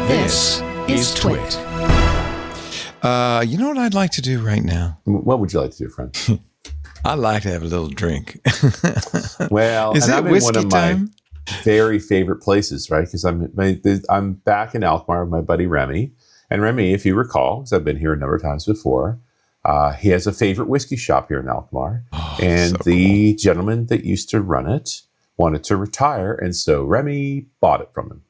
This is TWiT. You know what I'd like to do right now? What would you like to do, friend? I'd like to have a little drink. Well, is and it I'm in whiskey one of time? my very favorite places, right? Because I'm back in Alkmaar with my buddy Remy. And Remy, if you recall, because I've been here a number of times before, he has a favorite whiskey shop here in Alkmaar. And so the gentleman that used to run it wanted to retire. And so Remy bought it from him.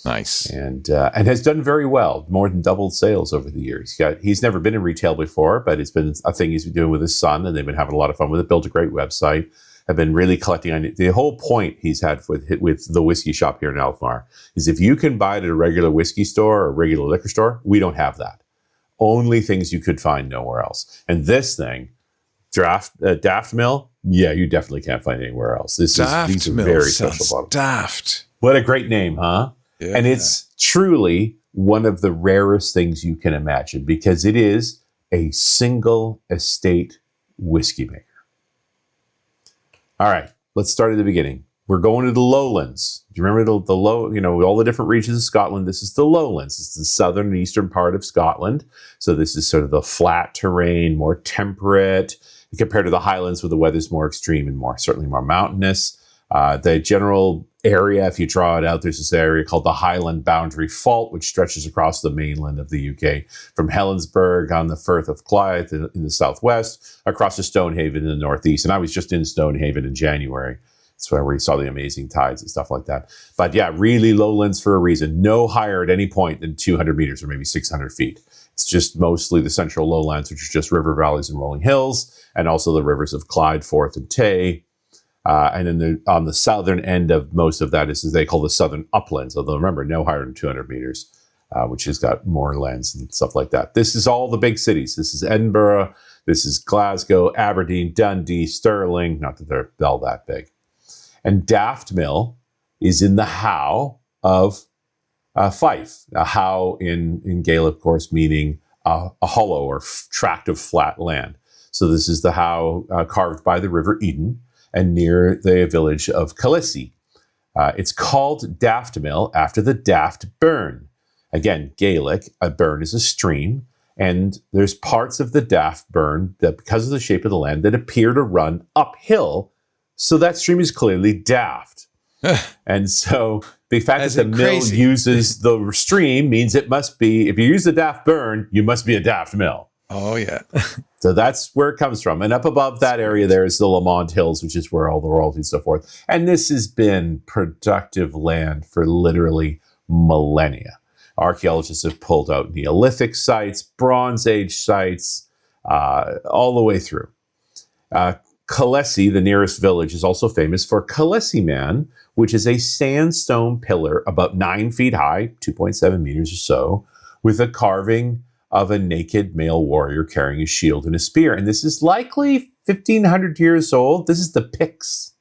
Nice. And has done very well, more than doubled sales over the years. He's never been in retail before, but it's been a thing he's been doing with his son, and they've been having a lot of fun with it. Built a great website. Have been really collecting on it. The whole point he's had with the whiskey shop here in Alkmaar is if you can buy it at a regular whiskey store or a regular liquor store, we don't have that. Only things you could find nowhere else. And this thing, Daftmill, yeah, you definitely can't find anywhere else. These are very special bottles. Daft. What a great name, huh? Yeah. And it's truly one of the rarest things you can imagine because it is a single estate whiskey maker. All right, let's start at the beginning. We're going to the lowlands. Do you remember the low, all the different regions of Scotland? This is the lowlands. It's the southern and eastern part of Scotland. So this is sort of the flat terrain, more temperate compared to the highlands where the weather's more extreme and certainly more mountainous. The general area, if you draw it out, there's this area called the Highland Boundary Fault, which stretches across the mainland of the UK from Helensburgh on the Firth of Clyde in the southwest, across to Stonehaven in the northeast. And I was just in Stonehaven in January. That's where we saw the amazing tides and stuff like that. But yeah, really lowlands for a reason. No higher at any point than 200 meters or maybe 600 feet. It's just mostly the central lowlands, which are just river valleys and rolling hills, and also the rivers of Clyde, Forth, and Tay. And then on the southern end of most of that is they call the southern uplands, although remember, no higher than 200 meters, which has got more lands and stuff like that. This is all the big cities. This is Edinburgh. This is Glasgow, Aberdeen, Dundee, Stirling. Not that they're all that big. And Daftmill is in the Howe of Fife. A Howe in Gaelic, of course, meaning a hollow or tract of flat land. So this is the Howe carved by the River Eden and near the village of Killissie. It's called Daftmill after the Daft Burn. Again, Gaelic, a burn is a stream, and there's parts of the Daft Burn that, because of the shape of the land, that appear to run uphill, so that stream is clearly daft. And so the fact that the mill uses the stream means it must be, if you use the Daft Burn, you must be a daft mill. Oh, yeah. So that's where it comes from. And up above that area there is the Lamont Hills, which is where all the royalty and so forth. And this has been productive land for literally millennia. Archaeologists have pulled out Neolithic sites, Bronze Age sites, all the way through. Killissie, the nearest village, is also famous for Killissie Man, which is a sandstone pillar about 9 feet high, 2.7 meters or so, with a carving of a naked male warrior carrying a shield and a spear. And this is likely 1,500 years old. This is the Picts.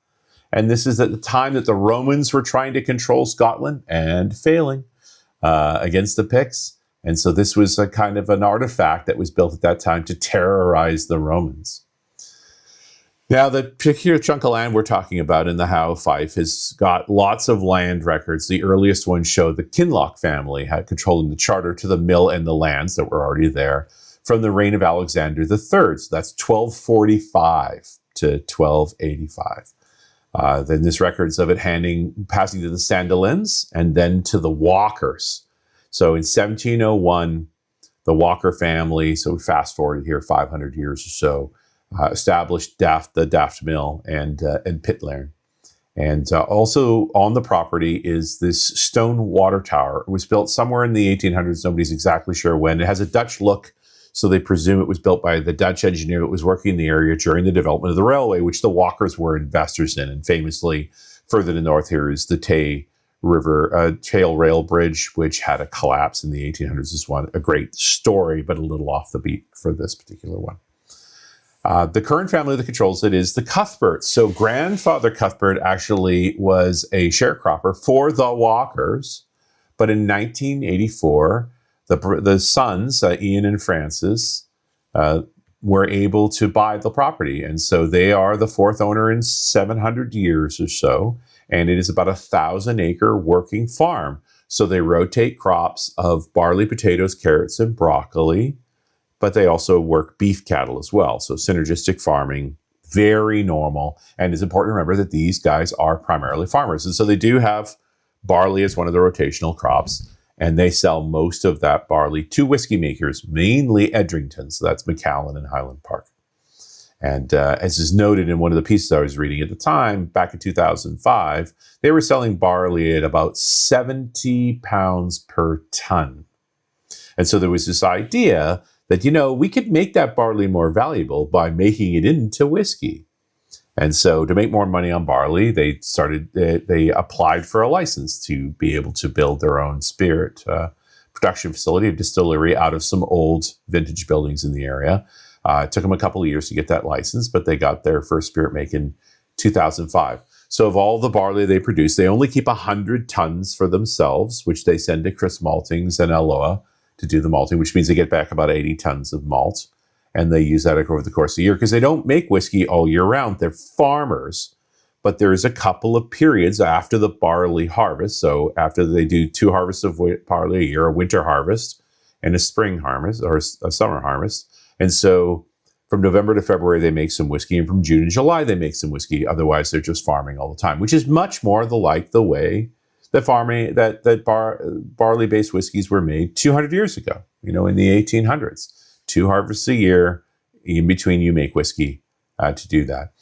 And this is at the time that the Romans were trying to control Scotland and failing against the Picts. And so this was a kind of an artifact that was built at that time to terrorize the Romans. Now, the particular chunk of land we're talking about in the Howe of Fife has got lots of land records. The earliest ones show the Kinloch family had controlling the charter to the mill and the lands that were already there from the reign of Alexander III. So that's 1245 to 1285. Then there's records of it passing to the Sandilands and then to the Walkers. So in 1701, the Walker family, so we fast forwarded here 500 years or so, established the Daft Mill and Pitlairn. And also on the property is this stone water tower. It was built somewhere in the 1800s. Nobody's exactly sure when. It has a Dutch look, so they presume it was built by the Dutch engineer that was working in the area during the development of the railway, which the Walkers were investors in. And famously, further to the north here is the Tay Rail Bridge, which had a collapse in the 1800s. This one, a great story, but a little off the beat for this particular one. The current family that controls it is the Cuthberts. So grandfather Cuthbert actually was a sharecropper for the Walkers. But in 1984, the sons, Ian and Francis, were able to buy the property. And so they are the fourth owner in 700 years or so. And it is about a 1,000-acre working farm So they rotate crops of barley, potatoes, carrots, and broccoli, but they also work beef cattle as well. So synergistic farming, very normal. And it's important to remember that these guys are primarily farmers. And so they do have barley as one of the rotational crops, and they sell most of that barley to whiskey makers, mainly Edrington. So that's Macallan and Highland Park. And as is noted in one of the pieces I was reading at the time, back in 2005, they were selling barley at about 70 pounds per ton. And so there was this idea that, we could make that barley more valuable by making it into whiskey. And so to make more money on barley, they applied for a license to be able to build their own spirit production facility, a distillery out of some old vintage buildings in the area. It took them a couple of years to get that license, but they got their first spirit make in 2005. So of all the barley they produce, they only keep 100 tons for themselves, which they send to Chris Maltings and Alloa to do the malting, which means they get back about 80 tons of malt. And they use that over the course of the year because they don't make whiskey all year round. They're farmers. But there's a couple of periods after the barley harvest. So after they do 2 harvests of barley a year, a winter harvest and a spring harvest or a summer harvest. And so from November to February, they make some whiskey. And from June and July, they make some whiskey. Otherwise, they're just farming all the time, which is much more the way that barley-based whiskeys were made 200 years ago, in the 1800s. 2 harvests a year. In between, you make whiskey to do that.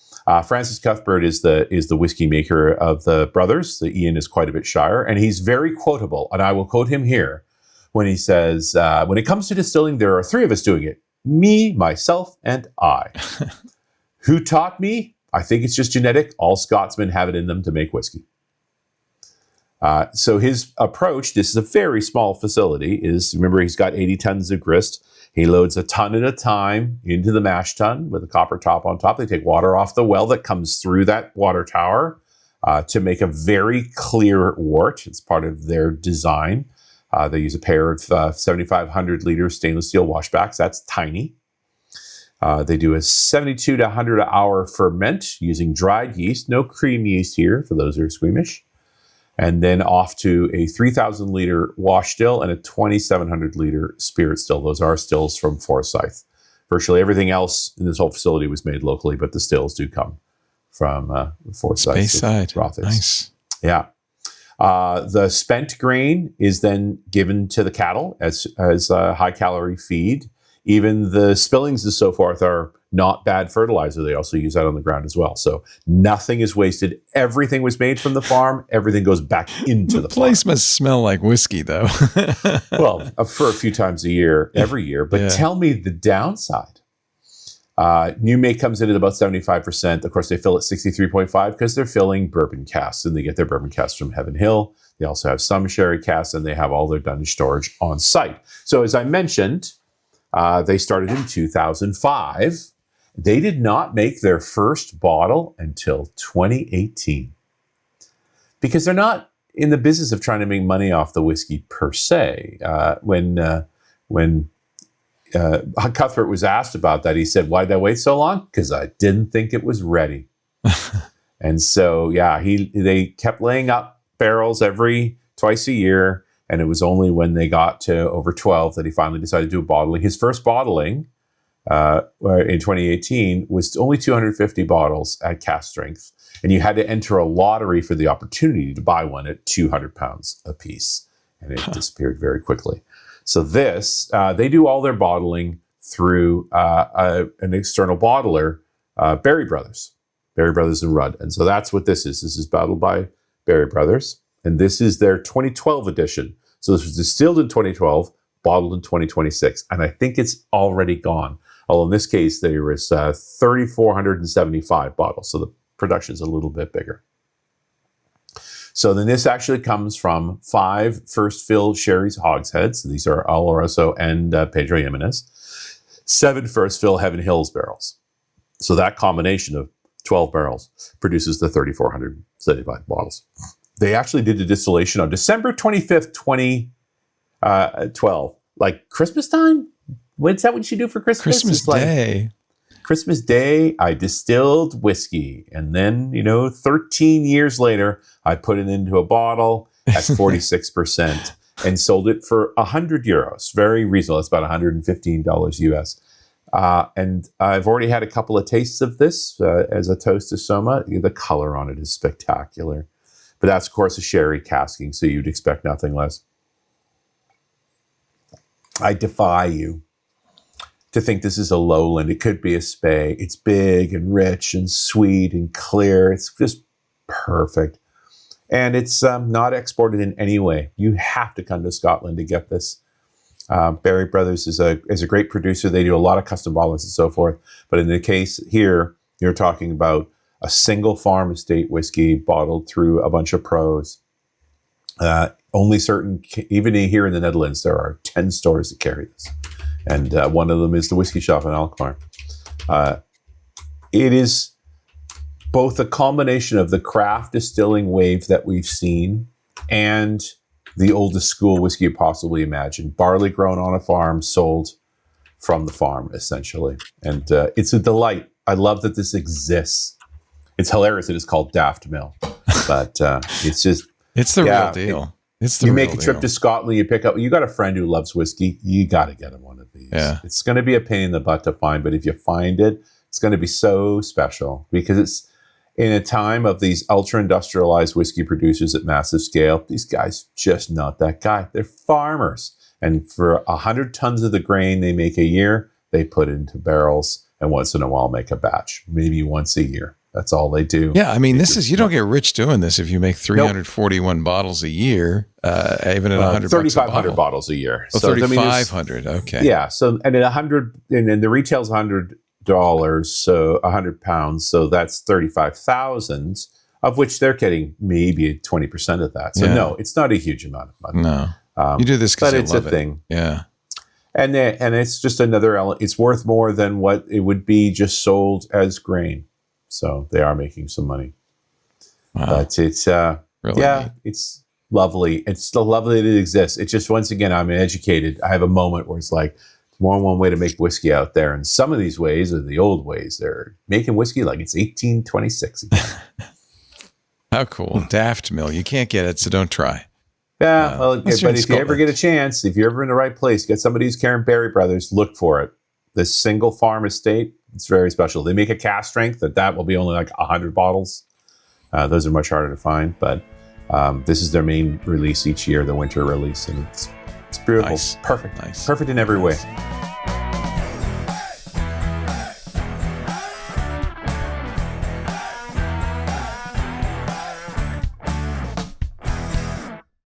Francis Cuthbert is the whiskey maker of the brothers. The Ian is quite a bit shyer, and he's very quotable. And I will quote him here when he says, when it comes to distilling, there are 3 of us doing it. Me, myself, and I. Who taught me? I think it's just genetic. All Scotsmen have it in them to make whiskey. So his approach, this is a very small facility, remember he's got 80 tons of grist. He loads a ton at a time into the mash tun with a copper top on top. They take water off the well that comes through that water tower to make a very clear wort. It's part of their design. They use a pair of 7,500 liter stainless steel washbacks. That's tiny. They do a 72 to 100 hour ferment using dried yeast. No cream yeast here for those who are squeamish. And then off to a 3,000 liter wash still and a 2,700 liter spirit still. Those are stills from Forsyth. Virtually everything else in this whole facility was made locally, but the stills do come from Forsyth. Speyside. Rothes. Nice. Yeah. The spent grain is then given to the cattle as high calorie feed. Even the spillings and so forth are not bad fertilizer. They also use that on the ground as well. So nothing is wasted. Everything was made from the farm. Everything goes back into the place farm. must smell like whiskey, though. Well, for a few times a year, every year. But tell me the downside. New make comes in at about 75%. Of course, they fill at 63.5 because they're filling bourbon casks, and they get their bourbon casks from Heaven Hill. They also have some sherry casks, and they have all their Dunnish storage on site. So as I mentioned, they started in 2005. They did not make their first bottle until 2018 because they're not in the business of trying to make money off the whiskey per se. When Cuthbert was asked about that, he said, "Why did I wait so long? Because I didn't think it was ready." And so, they kept laying up barrels twice a year. And it was only when they got to over 12 that he finally decided to do a bottling. His first bottling in 2018 was only 250 bottles at cask strength. And you had to enter a lottery for the opportunity to buy one at 200 pounds a piece. And it disappeared very quickly. So they do all their bottling through an external bottler, Berry Brothers and Rudd. And so that's what this is. This is bottled by Berry Brothers. And this is their 2012 edition. So this was distilled in 2012, bottled in 2026. And I think it's already gone. Although in this case, there was 3,475 bottles. So the production is a little bit bigger. So then this actually comes from 5 first fill sherry's hogsheads. These are Oloroso and Pedro Jimenez. 7 first fill Heaven Hills barrels. So that combination of 12 barrels produces the 3,475 bottles. They actually did the distillation on December 25th, 2012. Like Christmas time? Is that what you do for Christmas? Christmas Day. Christmas Day, I distilled whiskey. And then, 13 years later, I put it into a bottle at 46% and sold it for €100. Very reasonable. It's about $115 US. And I've already had a couple of tastes of this as a toast to Soma. The color on it is spectacular. But that's, of course, a sherry casking, so you'd expect nothing less. I defy you to think this is a lowland. It could be a spey. It's big and rich and sweet and clear. It's just perfect. And it's not exported in any way. You have to come to Scotland to get this. Barry Brothers is a great producer. They do a lot of custom bottlings and so forth. But in the case here, you're talking about a single farm estate whiskey bottled through a bunch of pros. Only certain, even here in the Netherlands, there are 10 stores that carry this. And one of them is the Whiskey Shop in Alkmaar. It is both a combination of the craft distilling wave that we've seen and the oldest school whiskey you possibly imagine. Barley grown on a farm, sold from the farm, essentially. And it's a delight. I love that this exists. It's hilarious that it's called Daftmill. But it's just... It's the real deal. You make a trip to Scotland, you got a friend who loves whiskey, you got to get him one of these. Yeah. It's going to be a pain in the butt to find, but if you find it, it's going to be so special because it's in a time of these ultra industrialized whiskey producers at massive scale. These guys just not that guy. They're farmers. And for 100 tons of the grain they make a year, they put it into barrels and once in a while make a batch, maybe once a year. That's all they do. Yeah, I mean, you don't get rich doing this if you make 341 bottles a year, even at 100 3,500 bottles a year. Oh, so 3,500. Okay. Yeah. So, and at 100, and then the retail's $100, so £100. So that's 35,000, of which they're getting maybe 20% of that. So no, it's not a huge amount of money. No, you do this because it's love a thing. Yeah. And it's just another element. It's worth more than what it would be just sold as grain. So they are making some money. Wow. But it's, really neat. It's lovely. It's still lovely that it exists. It's just, once again, I'm educated. I have a moment where it's like, more than one way to make whiskey out there. And some of these ways are the old ways. They're making whiskey like it's 1826 again. How cool. Daftmill. You can't get it, so don't try. Yeah, but if you ever get a chance, if you're ever in the right place, get somebody who's carrying Barry Brothers, look for it. This single farm estate, it's very special. They make a cast strength that will be only like 100 bottles. Those are much harder to find, but this is their main release each year, the winter release, and it's beautiful. Nice. Perfect. Nice. Perfect in every way.